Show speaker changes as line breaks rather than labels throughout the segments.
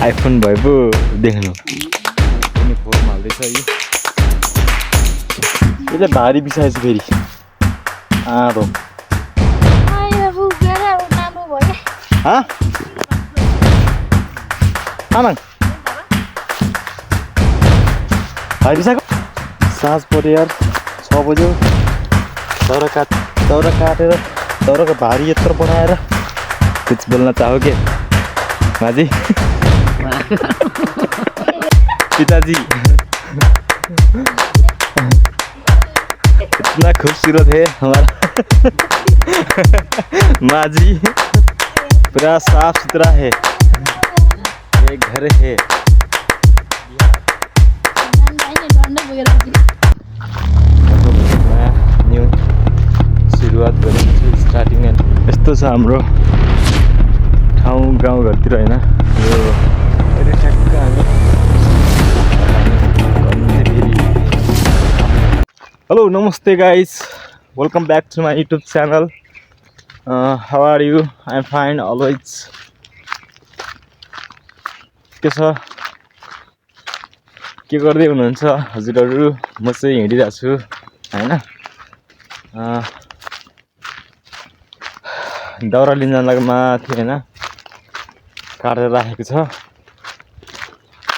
IPhone भए पो देख्नु अनि फोन हाल्दैछ यो चाहिँ भारी बिसाएछ फेरि आरो हाँ आमाङ भारी बिसाएको साँझ पऱ्यो यार 6 बज्यो दाउरा काटेर दाउराको भारी यत्रो बनाएर कुछ बोल्न चाहो के माजी पिताजी इतना खूबसूरत है हमारा माजी पूरा साफ सुथरा है ये घर है न्यू सुरुवात गरेको छु स्टार्टिङ यस्तो छ हाम्रो ठाउँ गाउँघरतिर हैन यो ठ्याक्क हेलो नमस्ते guys welcome back to my YouTube channel how are you I am fine always के छ के गर्दै हुनुहुन्छ हजुरहरू म चाहिँ हिँडिरहेको छु हैन दाउरा लिन जानको माथि हैन काटेर राखेको छ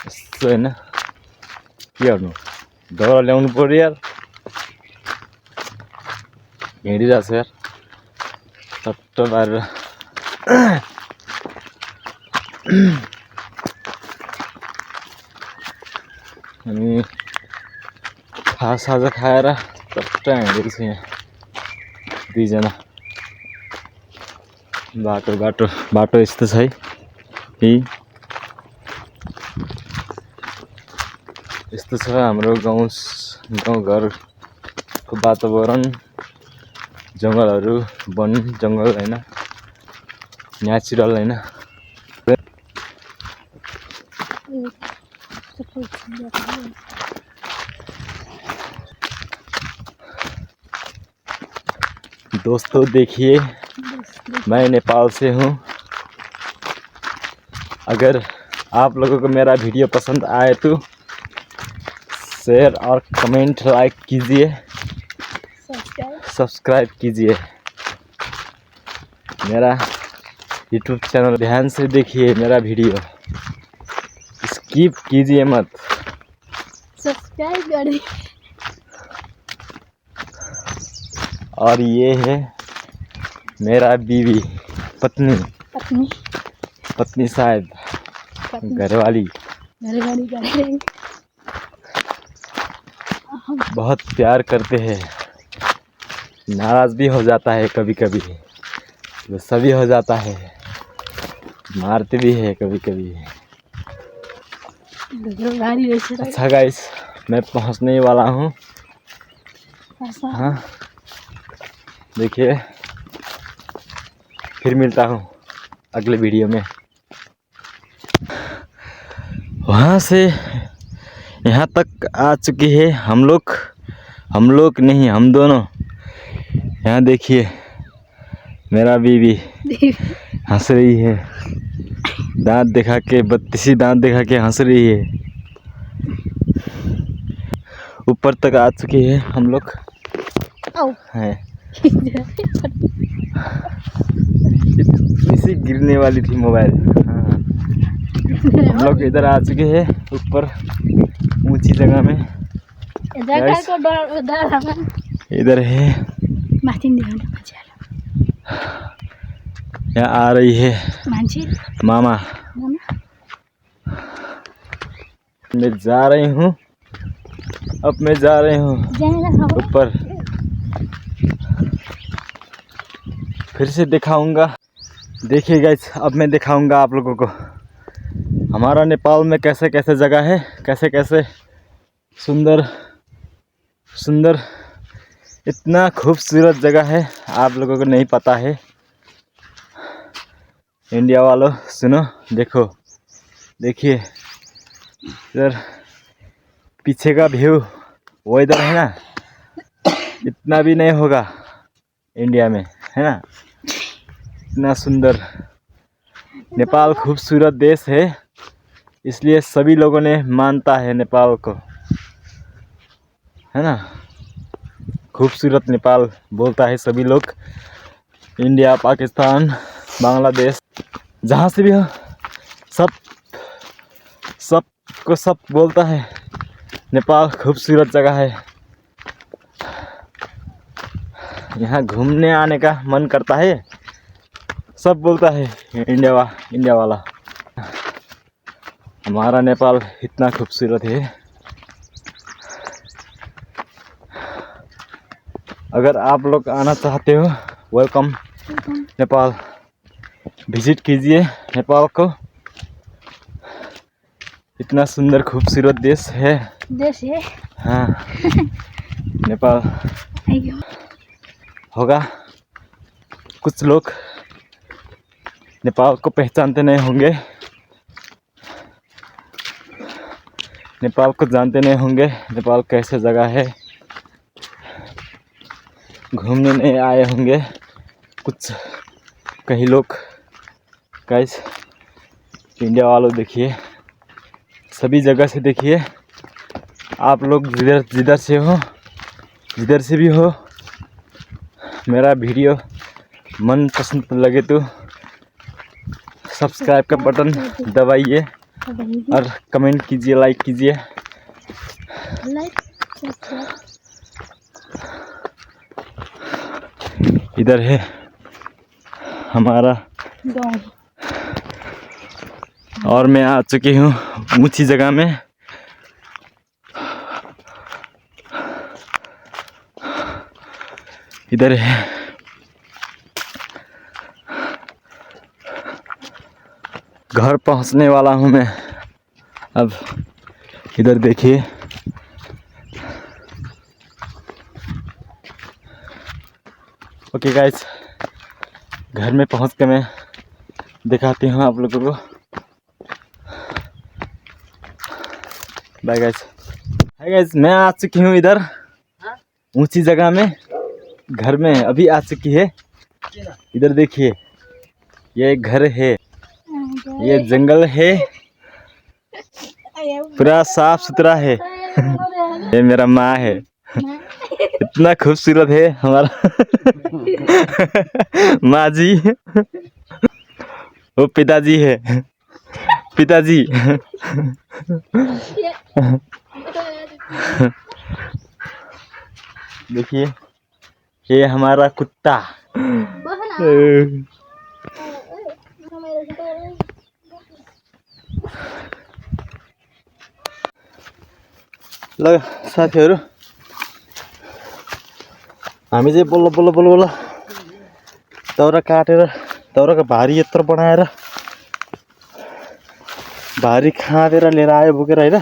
यस्तो हैन के गर्नु दाउरा ल्याउनु पर्यो यार हिँडिरहेको छ यार चट्ट पारेर अनि खाजा खाएर चट्ट हिँडेको छु यहाँ दुईजना बाटो यस्तो छ है यस्तो छ हाम्रो गाउँघरको वातावरण जङ्गलहरू वन जङ्गल हैन न्याचुरल हैन दोस्तों देखिए मैं नेपाल से हूँ अगर आप लोगों को मेरा वीडियो पसंद आए तो शेयर और कमेंट लाइक कीजिए सब्सक्राइब कीजिए मेरा यूट्यूब चैनल ध्यान से देखिए मेरा वीडियो स्किप कीजिए मत
सब्सक्राइब करें
और ये है मेरा बीवी पत्नी शायद घरवाली बहुत प्यार करते हैं नाराज भी हो जाता है कभी कभी गुस्सा भी हो जाता है मारते भी है कभी कभी अच्छा गाइस मैं पहुंचने वाला हूँ हाँ देखिए फिर मिलता हूँ अगले वीडियो में वहाँ से यहाँ तक आ चुकी है हम लोग नहीं हम दोनों यहाँ देखिए मेरा बीवी हंस रही है दांत दिखा के 32 दांत दिखा के हंस रही है ऊपर तक आ चुकी है हम लोग हैं इसी गिरने वाली थी मोबाइल हाँ। हम लोग इधर आ चुके हैं ऊपर ऊंची जगह में इधर है यहाँ आ रही है मामा मैं जा रही हूँ अब मैं जा रही हूँ ऊपर फिर से दिखाऊंगा देखिए गाइस अब मैं दिखाऊंगा आप लोगों को हमारा नेपाल में कैसे कैसे जगह है कैसे कैसे सुंदर सुंदर इतना खूबसूरत जगह है आप लोगों को नहीं पता है इंडिया वालों सुनो देखो देखिए इधर पीछे का व्यू वो इधर है ना इतना भी नहीं होगा इंडिया में है ना इतना सुंदर नेपाल खूबसूरत देश है इसलिए सभी लोगों ने मानता है नेपाल को, है ना। खूबसूरत नेपाल बोलता है सभी लोग। इंडिया, पाकिस्तान, बांग्लादेश, जहाँ से भी हो सब बोलता है नेपाल खूबसूरत जगह है। यहाँ घूमने आने का मन करता है, सब बोलता है इंडिया वाला हमारा नेपाल इतना खूबसूरत है। अगर आप लोग आना चाहते हो, वेलकम नेपाल, विजिट कीजिए नेपाल को। इतना सुंदर खूबसूरत देश है। हाँ नेपाल होगा। कुछ लोग नेपाल को पहचानते नहीं होंगे, नेपाल को जानते नहीं होंगे, नेपाल कैसे जगह है, घूमने नहीं आए होंगे कुछ कई लोग। गाइस, इंडिया वालों देखिए, सभी जगह से देखिए। आप लोग जिधर से हो, जिधर से भी हो, मेरा वीडियो मन पसंद लगे तो सब्सक्राइब का बटन दबाइए और कमेंट कीजिए, लाइक कीजिए। इधर है हमारा
गाँव,
और मैं आ चुकी हूँ ऊंची जगह में। इधर है घर पहुंचने वाला हूँ मैं अब। इधर देखिए, ओके गाइस, घर में पहुंच के मैं दिखाती हूँ आप लोगों को। Bye guys. हाय गाइस, मैं आ चुकी हूँ इधर ऊंची जगह में, घर में अभी आ चुकी है। इधर देखिए, ये घर है, ये जंगल है, पूरा साफ सुथरा है। ये मेरा माँ है, इतना खूबसूरत है हमारा माँ जी। वो पिताजी है, पिताजी। देखिए, ये हमारा कुत्ता। ल साथीहरू, हामी चाहिँ बल्ल बल्ल बल्ल बल्ल दाउरा काटेर, दाउराको भारी यत्रो बनाएर, भारी खाँदेर लिएर आयो बोकेर होइन।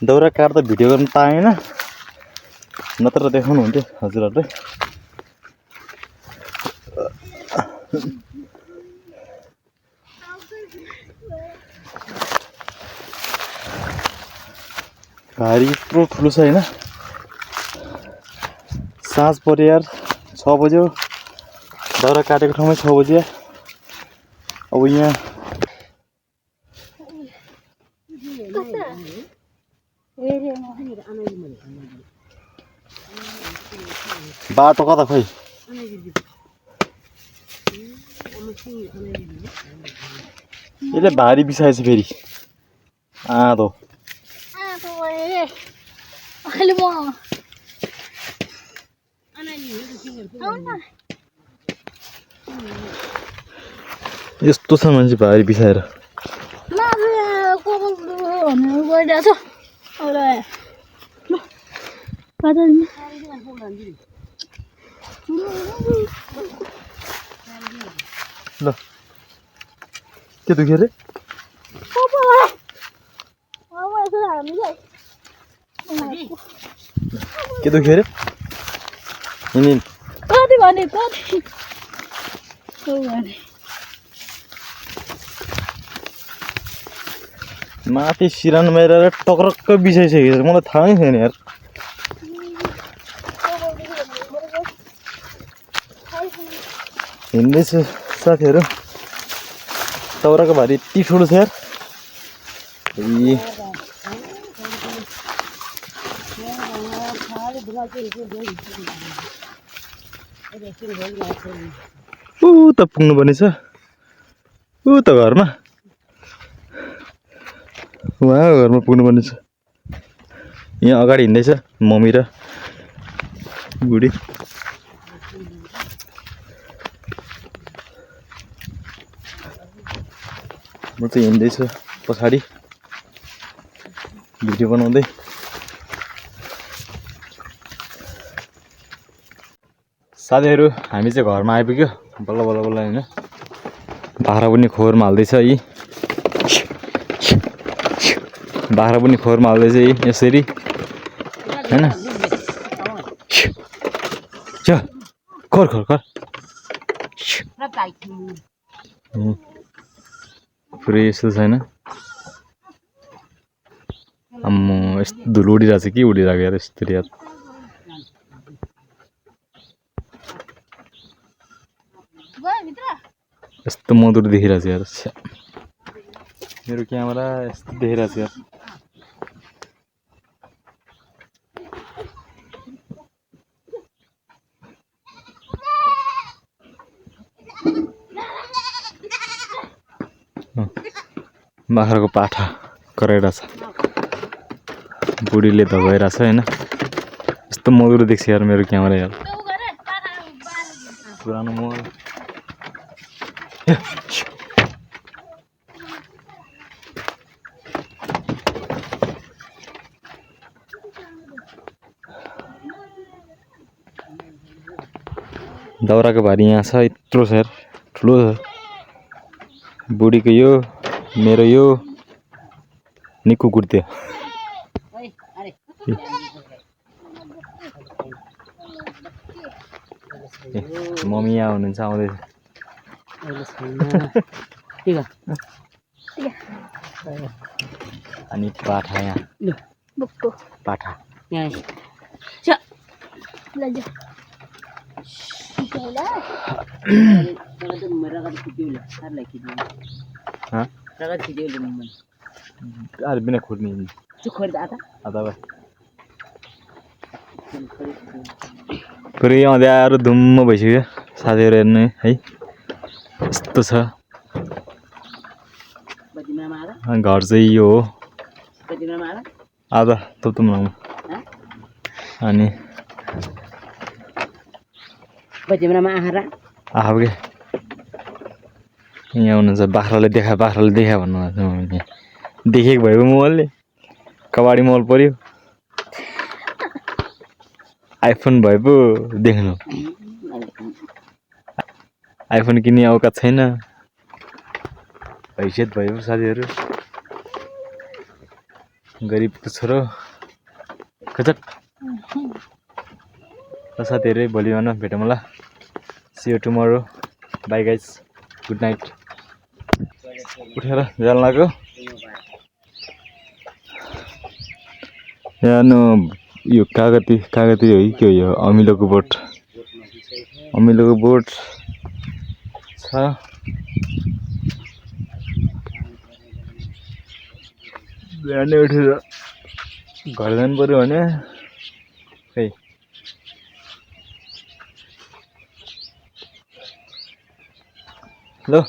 दाउरा काट्दा भिडियो गर्न पाएन, नत्र देखाउनु हुन्थ्यो हजुरहरूले। भारी यत्रो ठुलो छ होइन। साँझ पर्यो यार, 6 बज्यो, दाउरा काटेको ठाउँमै 6 बज्यो। अब यहाँ बाटो कता खोइ, यसले भारी बिसाएछ फेरि आधो। यस्तो छ मान्छे भारी बिसाएर। ल के दुख्यो अरे? के दुख्यो अरे? हिँड
कति भने कति
माथि सिरान मेरेर टक्रक्क बिसाइसकेको छ, मलाई थाहा नै छैन यार। हिँड्दैछु साथीहरू, दाउराको भारी यति ठुलो छ यार ए ऊ त पुग्नु पर्ने छ ऊ त घरमा उहाँ घरमा पुग्नु पर्ने छ यहाँ अगाडि हिँड्दैछ मम्मी र बुढी म चाहिँ हिँड्दैछु पछाडि भिडियो बनाउँदै साथीहरू हामी चाहिँ घरमा आइपुग्यो बल्ल बल्ल बल्ल हैन बाख्रा पनि खोरमा हाल्दैछ यी बाख्रा पनि खोरमा हाल्दैछ यी यसरी हैन छ खोर खोर खोर पुरै यस्तो छैन अम्मो यस्तो धुलो उडिरहेको छ के उडिरहेको यार यस्तो यार यस्तो मधुर देखिरहेको छ यार मेरो क्यामेरा यस्तो देखिरहेको छ यार बाख्राको पाठा कराइरहेछ बुढीले धगाइरहेछ हैन यस्तो मधुर देख्छ यार मेरो क्यामेरा यार पुरानो मोबाइल दाउराको भारी यहाँ छ यत्रो छ यार ठुलो छ बुढीको यो मेरो यो नि कुकुर थियो मम्मी यहाँ हुनुहुन्छ आउँदैछ अनि पाठा यहाँ पाठा अरे बिना खोर्ने आधा पुरै अँध्यारो धुम्म भइसक्यो साथीहरू हेर्नु है यस्तो छ घर चाहिँ यो हो आधा तप्तुम अनि आहा के यहाँ हुनुहुन्छ बाख्राले देखा भन्नु देखेको भएको मोबाइलले कबाडी मोबाइल पर्यो आइफोन भए पो देख्नु आइफोन किन्ने औकात छैन हैसियत भयो साथीहरू गरिबको छोरो खचक र साथीहरू भोलि भन भेटौँ होला see you tomorrow bye guys good night उठेर जान लाग्यो यहाँ यो कागती हो कि के हो यो अमिलोको बोट छ बिहानै उठेर घर जानु पर्यो भने खै ल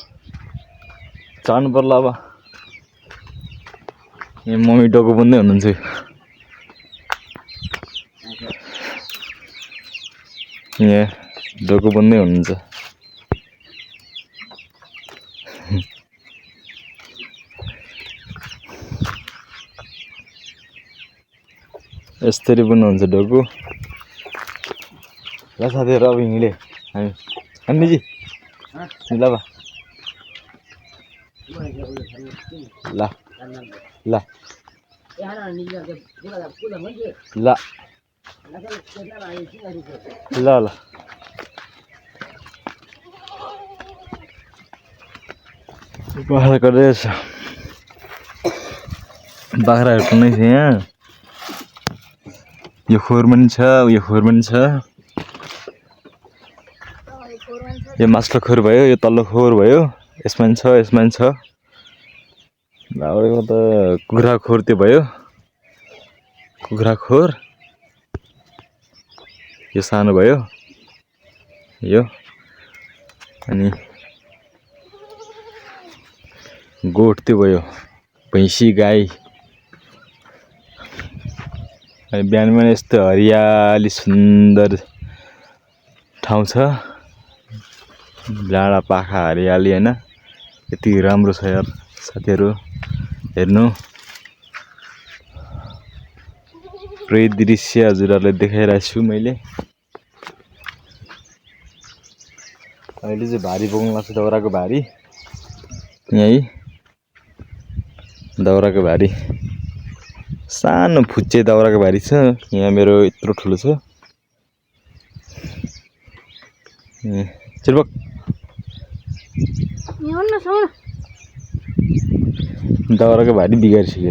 जानु पर्ला अब यहाँ मम्मी डोको बुन्दै हुनुहुन्छ यहाँ डोको बुन्दै हुनुहुन्छ यसरी बुन्नुहुन्छ डोको ल साथीहरू अब हिँडे हामी अन्नीजी ल बा ल ल ल ल ल बाख्रा गर्दैछ बाख्राहरू पनि छ यहाँ यो खोर पनि छ यो खोर पनि छ यो माथिल्लो खोर भयो यो तल्लो खोर भयो यसमा नि छ दाउरेको त कुखुरा खोर त्यो भयो कुखुरा खोर यो सानो भयो यो अनि गोठ त्यो भयो भैँसी गाई अनि बिहान बिहान यस्तो हरियाली सुन्दर ठाउँ छ डाँडा पाखा हरियाली हैन यति राम्रो छ यार साथीहरु हेर्नु पुरै दृश्य हजुरहरुलाई देखाइरहेको छु मैले अहिले चाहिँ भारी बोक्नु लाग्छ दाउराको भारी यही दाउराको भारी सानो फुच्चे दाउराको भारी छ यहाँ मेरो यत्रो ठुलो छ चिरबक दाउराको भारी बिगारिसक्यो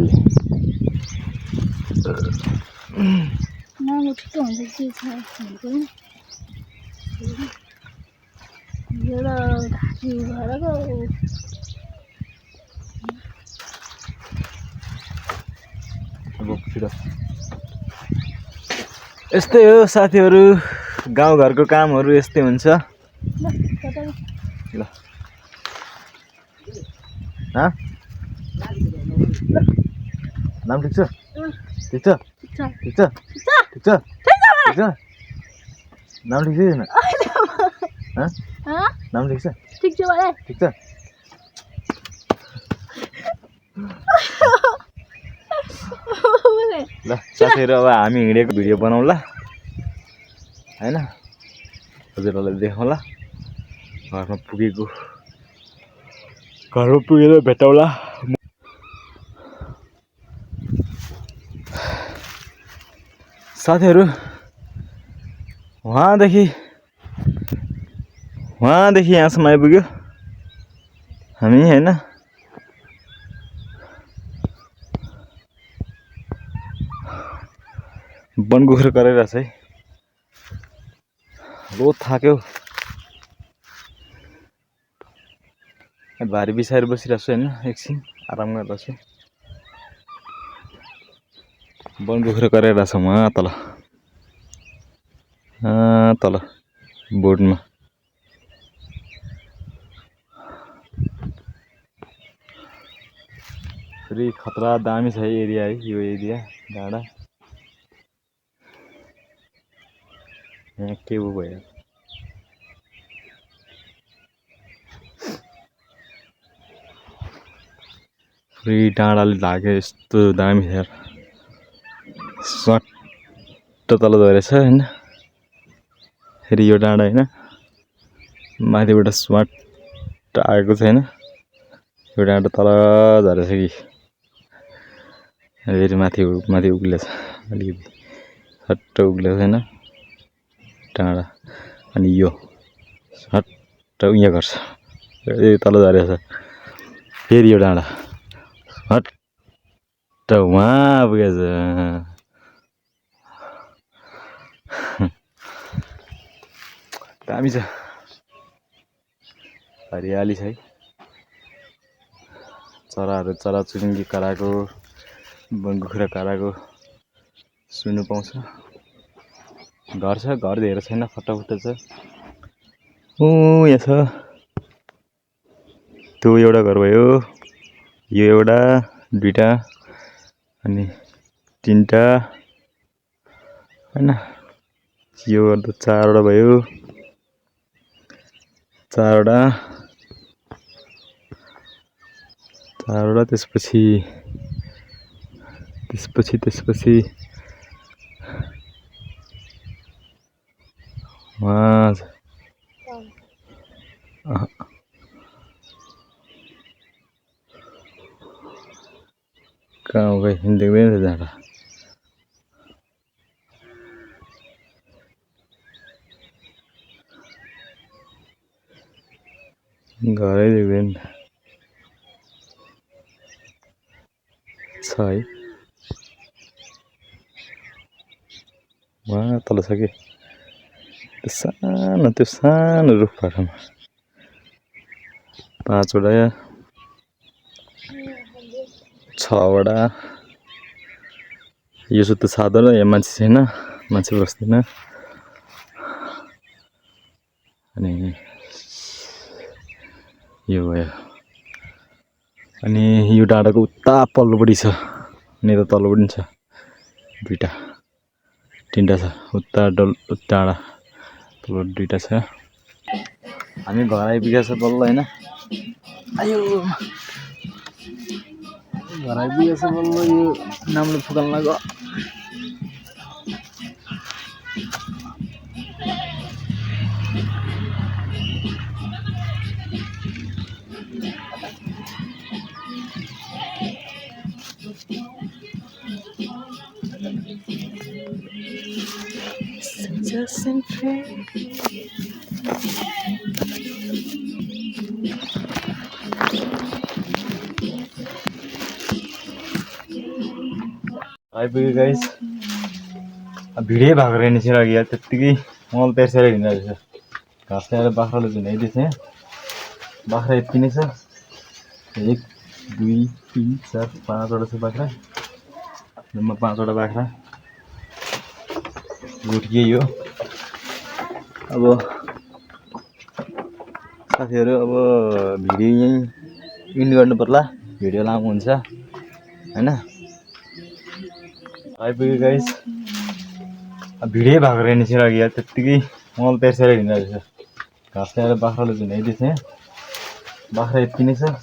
यस्तै हो साथीहरु गाउँ घरको कामहरु यस्तै हुन्छ ल हाँ नाम ठीक छ ठीक छ ठीक छ ठीक छ ठीक छ नाम ठीक छैन हाँ नाम ठीक छ
ठीक छ भाइ
ठीक छ ल साथीहरु अब हामी हिँडेको भिडियो बनाउँला हैन हजुरहरुलाई देखाउँला घरमा पुगेर भेटौँला साथीहरु वहाँदेखि यहाँसम्म आइपुग्यो हामी हैन वन कुखुरा कराइरहेछ है लो थाक्यो भारी बिसाएर बसिरहेको छु हैन एकछिन आराम गरिरहेको छु वन कुखुरा कराइरहेछ वहाँ तल बोर्डमा फेरि खतरा दामी छ एरिया है यो एरिया डाँडा यहाँ के भयो फेरि डाँडाले लाग्यो यस्तो दामी छ यार स्वाट तल झरेछ हैन फेरि यो डाँडा हैन माथिबाट स्वाट आएको छ हैन यो डाँडा तल झरेछ कि फेरि माथि उक्लेछ अलिकति सट्ट उक्लेछ हैन डाँडा अनि यो सट्ट उहाँ गर्छ तल झरेछ फेरि यो डाँडा सट्ट वहाँ पुगेछ दामी छ हरियाली छ है चराचुरुङ्गी कराएको वन कुखुरा कराएको सुन्नु पाउँछ घर धेरै छैन फटाफट छ यहाँ छ त्यो एउटा घर भयो यो एउटा दुईटा अनि तीनटा हैन यो गर्दा चारवटा भयो चारवटा त्यसपछि वहाँ कहाँ हो गए देख्दैन डाँडा घरै देख्दैन छ है वहाँ तल छ कि त्यो सानो रुखपाटमा 5 वटा 6 वटा यो सुत्तो साधो र यहाँ मान्छे छैन मान्छे बस्दैन अनि यो भयो अनि यो डाँडाको उता पल्लोपट्टि छ अनि यता तल्लोपट्टि पनि छ दुईटा तीनटा छ उता डाँडा तल्लो दुईटा छ हामी घर आइपुगेको छ बल्ल हैन आयो घर आइपुगेको छ बल्ल यो नामले फुकाल्न लाग्यो Just in आइपुग्यो गाइस अब भिडै भएको रहेछ अघि यार त्यत्तिकै मल तेर्सेर हिँड्दो रहेछ घाँस ल्याएर बाख्राले झुन्याइदिएछ बाख्रा यति नै छ 1 2 3 4 5 वटा छ बाख्रा जम्मा 5 वटा बाख्रा गुठिए यो अब साथीहरु अब भिडियो यही इन्ड गर्नु पर्ला भिडियो लामो हुन्छ हैन आइपुग्यो गाइस अब भिडै भएको रहेछ अघि यार त्यत्तिकै मल तेर्सेर हिँड्दो रहेछ घाँस ल्याएर बाख्राले झुन्याइदिएछ बाख्रा यति नै छ